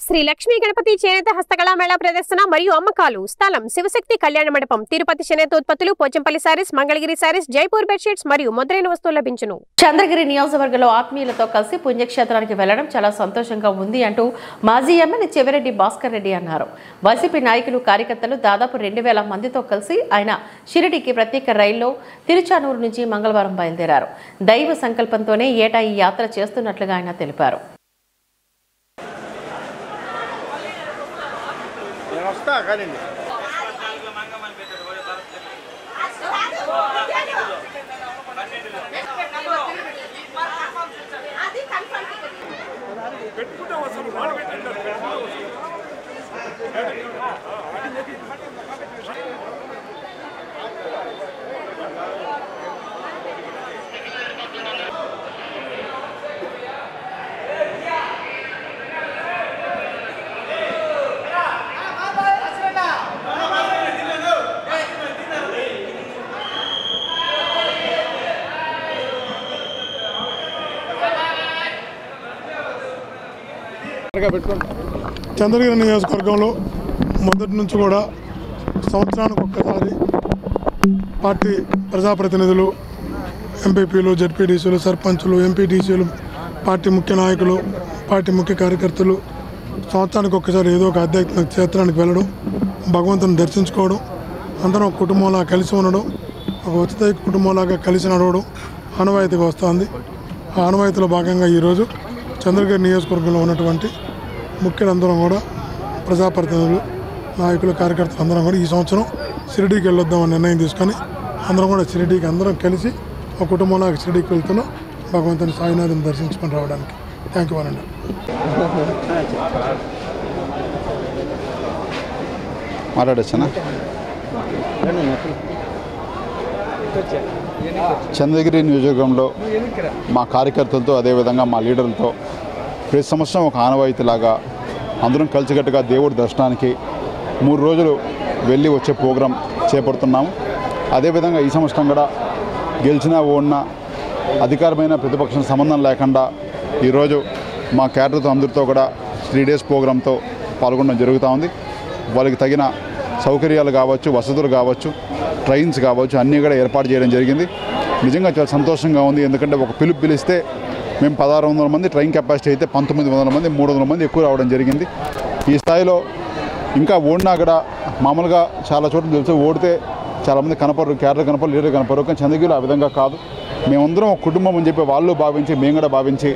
శ్రీ లక్ష్మీ గణపతి చేనేత హస్తకళా మేళా ప్రదర్శన మరియు అమ్మకాలు. స్థలం శివశక్తి కళ్యాణ మండపం, తిరుపతి. చేనేత ఉత్పత్తులు, పోచంపల్లి సారీస్, మంగళగిరి సారీస్, జైపూర్ బెడ్షీట్స్ మరియు మొదలైన వస్తువులు లభించును. చంద్రగిరి నియోజకవర్గంలో ఆత్మీయులతో కలిసి పుణ్యక్షేత్రానికి వెళ్లడం చాలా సంతోషంగా ఉంది అంటూ మాజీ ఎమ్మెల్యే చెవిరెడ్డి భాస్కర్ రెడ్డి అన్నారు. వైసీపీ నాయకులు, కార్యకర్తలు దాదాపు 2000 మందితో కలిసి ఆయన షిరిడీకి ప్రత్యేక రైల్లో తిరుచానూరు నుంచి మంగళవారం బయలుదేరారు. దైవ సంకల్పంతోనే ఏటా ఈ యాత్ర చేస్తున్నట్లుగా ఆయన తెలిపారు. చంద్రగిరి నియోజకవర్గంలో మొదటి నుంచి కూడా సంవత్సరానికి ఒక్కసారి పార్టీ ప్రజాప్రతినిధులు, ఎంపీపీలు, జడ్పీటీసీలు, సర్పంచులు, ఎంపీటీసీలు, పార్టీ ముఖ్య నాయకులు, పార్టీ ముఖ్య కార్యకర్తలు సంవత్సరానికి ఒక్కసారి ఏదో ఒక ఆధ్యాత్మిక క్షేత్రానికి వెళ్ళడం, భగవంతుని దర్శించుకోవడం, అందరం కుటుంబంలా కలిసి ఉండడం, ఒక ఉచిత కుటుంబంలాగా కలిసి నడవడం ఆనవాయితీగా వస్తుంది. ఆ ఆనవాయితీలో భాగంగా ఈరోజు చంద్రగిరి నియోజకవర్గంలో ఉన్నటువంటి ముఖ్యులందరం కూడా, ప్రజాప్రతినిధులు, నాయకులు, కార్యకర్తలు అందరం కూడా ఈ సంవత్సరం షిరిడీకి వెళ్ళొద్దామని నిర్ణయం తీసుకొని అందరం కూడా షిరిడీకి అందరం కలిసి ఒక కుటుంబంలాగా షిరిడీకి వెళ్తున్నాం, భగవంతుని సాయినాథుని దర్శించుకొని రావడానికి. థ్యాంక్ యూ అనండి. మాట్లాడొచ్చానా? చంద్రగిరి నియోజకవర్గంలో మా కార్యకర్తలతో, అదేవిధంగా మా లీడర్లతో ప్రతి సంవత్సరం ఒక ఆనవాయితీలాగా అందరం కలిసికట్టుగా దేవుడి దర్శనానికి 3 రోజులు వెళ్ళి వచ్చే ప్రోగ్రాం చేపడుతున్నాము. అదేవిధంగా ఈ సంవత్సరం కూడా గెలిచినా ఓడినా అధికారమైన ప్రతిపక్షం సంబంధం లేకుండా ఈరోజు మా క్యాడర్తో అందరితో కూడా 3 డేస్ ప్రోగ్రాంతో పాల్గొనడం జరుగుతూ ఉంది. వాళ్ళకి తగిన సౌకర్యాలు కావచ్చు, వసతులు కావచ్చు, ట్రైన్స్ కావచ్చు, అన్నీ కూడా ఏర్పాటు చేయడం జరిగింది. నిజంగా చాలా సంతోషంగా ఉంది. ఎందుకంటే ఒక పిలుపు పిలిస్తే మేము 1600 మంది, ట్రైన్ కెపాసిటీ అయితే 1900 మంది, 300 మంది ఎక్కువ రావడం జరిగింది. ఈ స్థాయిలో ఇంకా ఓడినా కూడా మామూలుగా చాలా చోట్ల తెలుసు, ఓడితే చాలామంది కనపడరు, క్యాడర్ కనపడరు, లీడర్ కనపడరు. కానీ చంద్రగిరిలో ఆ విధంగా కాదు. మేమందరం ఒక కుటుంబం అని చెప్పి వాళ్ళు భావించి, మేము కూడా భావించి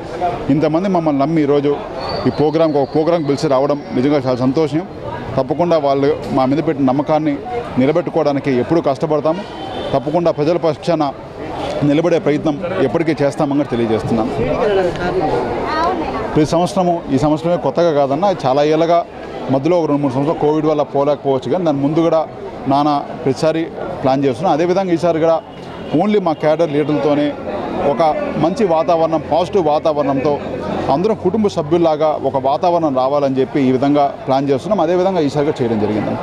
ఇంతమంది మమ్మల్ని నమ్మి ఈరోజు ఈ ప్రోగ్రాంకి పిలిచి రావడం నిజంగా చాలా సంతోషం. తప్పకుండా వాళ్ళు మా మీద పెట్టిన నమ్మకాన్ని నిలబెట్టుకోవడానికి ఎప్పుడూ కష్టపడతాము. తప్పకుండా ప్రజల పక్షాన నిలబడే ప్రయత్నం ఎప్పటికీ చేస్తామని తెలియజేస్తున్నాను. ప్రతి సంవత్సరము, ఈ సంవత్సరమే కొత్తగా కాదన్నా, చాలా ఏళ్ళగా మధ్యలో ఒక 2-3 సంవత్సరాలు కోవిడ్ వల్ల పోలేకపోవచ్చు, కానీ దాని ముందు కూడా ప్రతిసారి ప్లాన్ చేస్తున్నాం. అదేవిధంగా ఈసారి కూడా ఓన్లీ మా క్యాడర్ లీడర్లతోనే ఒక మంచి వాతావరణం, పాజిటివ్ వాతావరణంతో అందరం కుటుంబ సభ్యుల్లాగా ఒక వాతావరణం రావాలని చెప్పి ఈ విధంగా ప్లాన్ చేస్తున్నాం. అదేవిధంగా ఈసారిగా చేయడం జరిగింది.